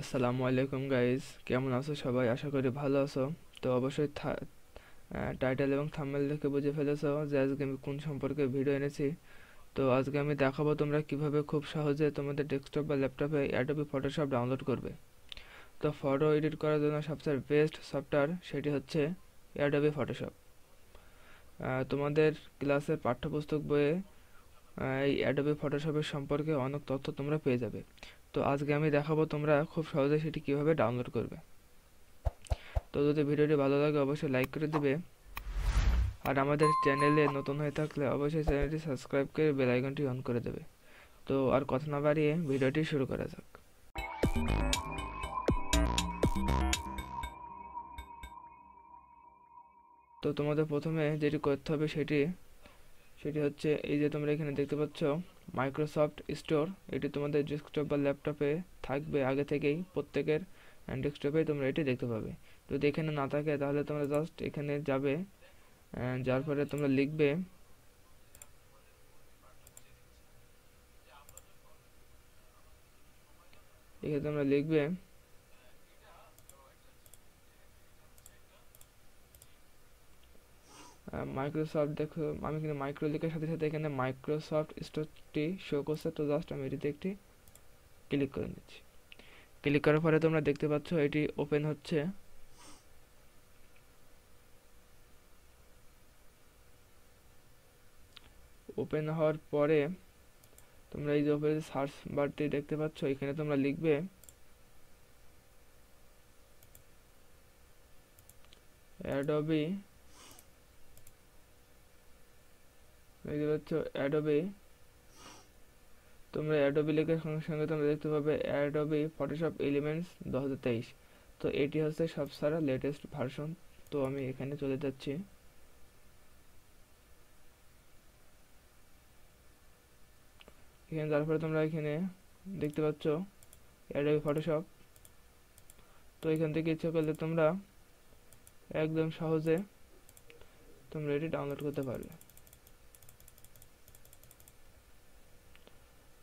আসসালামু আলাইকুম গাইস, কেমন আছো সবাই? আশা করি ভালো আছো। তো অবশ্যই টাইটেল এবং থাম্বনেল দেখে বুঝে ফেলেছো যে আজকে আমি কোন সম্পর্কে ভিডিও এনেছি। তো আজকে আমি দেখাবো তোমরা কিভাবে খুব সহজে তোমাদের ডেস্কটপ বা ল্যাপটপে অ্যাডোবি ফটোশপ ডাউনলোড করবে। তো ফটো এডিট করার জন্য সবচেয়ে বেস্ট সফটওয়্যার সেটি হচ্ছে অ্যাডোবি ফটোশপ। তোমাদের ক্লাসের পাঠ্যপুস্তক বইয়ে এই অ্যাডোবি ফটোশপের সম্পর্কে অনেক তথ্য তোমরা পেয়ে যাবে। তো আজকে আমি দেখাবো তোমরা খুব সহজে সেটি কিভাবে ডাউনলোড করবে। তো যদি ভিডিওটি ভালো লাগে অবশ্যই লাইক করে দিবে, আর আমাদের চ্যানেলে নতুন হয়ে থাকলে অবশ্যই চ্যানেলটি সাবস্ক্রাইব করে বেল আইকনটি অন করে দেবে। তো আর কথা না বাড়িয়ে ভিডিওটি শুরু করা যাক। তো তোমাদের প্রথমে যেটি করতে হবে সেটি সেটি হচ্ছে এই যে তোমরা এখানে দেখতে পাচ্ছ মাইক্রোসফট স্টোর। এটি তোমাদের ডেস্কটপ বা ল্যাপটপে থাকবে আগে থেকেই, প্রত্যেকের ডেস্কটপে তোমরা এটি দেখতে পাবে। যদি এখানে না থাকে তাহলে তোমরা জাস্ট এখানে যাবে, যার পরে তোমরা লিখবে এখানে তোমরা লিখবে মাইক্রোসফট। দেখো আমি এখানে মাইক্রো লেখার সাথে সাথে এখানে মাইক্রোসফট স্টোরটি শো করছে, তো জাস্ট আমি এটিতে একটি ক্লিক করে নিচ্ছি। ক্লিক করার পরে তোমরা দেখতে পাচ্ছ এটি ওপেন হচ্ছে। ওপেন হওয়ার পরে তোমরা এই যে ওপরে সার্চ বারটি দেখতে পাচ্ছ, এখানে তোমরা লিখবে অ্যাডোবি। দেখতে পাচ্ছ অ্যাডোবি। তোমরা অ্যাডোবি লেখার সঙ্গে সঙ্গে তোমরা দেখতে পাবে অ্যাডোবি ফটোশপ এলিমেন্টস 2023। তো এটি হচ্ছে সবচেয়ে লেটেস্ট ভার্সন। তো আমি এখানে চলে যাচ্ছি। এখানে তারপরে তোমরা এখানে দেখতে পাচ্ছ অ্যাডোবি ফটোশপ। তো এখান থেকে ইচ্ছা করলে তোমরা একদম সহজে তোমরা এটি ডাউনলোড করতে পারবে।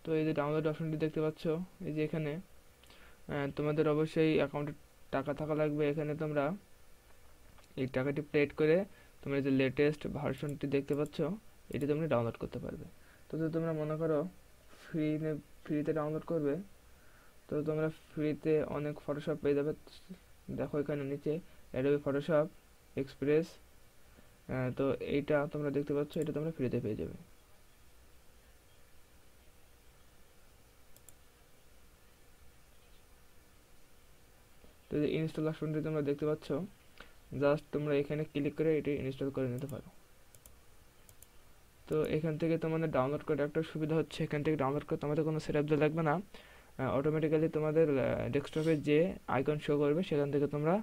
তো এই যে ডাউনলোড অপশনটি দেখতে পাচ্ছ, এই যে এখানে তোমাদের অবশ্যই অ্যাকাউন্টে টাকা থাকা লাগবে। এখানে তোমরা এই টাকাটি পেড করে তোমরা যে লেটেস্ট ভার্সনটি দেখতে পাচ্ছ এটি তোমরা ডাউনলোড করতে পারবে। তো যদি তোমরা মনে করো ফ্রিতে ডাউনলোড করবে, তো তোমরা ফ্রিতে অনেক ফটোশপ পেয়ে যাবে। দেখো এখানে নিচে অ্যাডোবি ফটোশপ এক্সপ্রেস, তো এইটা তোমরা দেখতে পাচ্ছ, এটা তোমরা ফ্রিতে পেয়ে যাবে। তো এই ইনস্টল অপশনটি তোমরা দেখতে পাচ্ছ, জাস্ট তোমরা এখানে ক্লিক করে এটি ইনস্টল করে নিতে পারো। তো এখান থেকে তোমাদের ডাউনলোড করে একটা সুবিধা হচ্ছে, এখান থেকে ডাউনলোড করে তোমাদের কোনো সেটআপ দেওয়া লাগবে না। অটোমেটিক্যালি তোমাদের ডেস্কটপে যে আইকন শো করবে সেখান থেকে তোমরা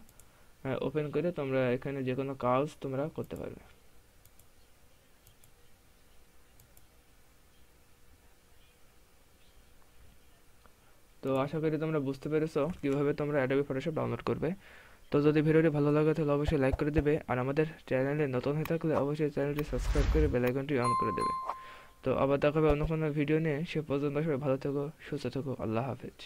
ওপেন করে তোমরা এখানে যে কোনো কাজ তোমরা করতে পারবে। তো আশা করি তোমরা বুঝতে পেরেছো কিভাবে তোমরা অ্যাডোবি ফটোশপ ডাউনলোড করবে। তো যদি ভিডিওটি ভালো লাগে তাহলে অবশ্যই লাইক করে দেবে, আর আমাদের চ্যানেলে নতুন হয়ে থাকলে অবশ্যই চ্যানেলটি সাবস্ক্রাইব করে বেল আইকনটি অন করে দেবে। তো আবার দেখা হবে অন্য কোনো ভিডিও নিয়ে। সে পর্যন্ত সবাই ভালো থেকো, সুস্থ থেকো। আল্লাহ হাফেজ।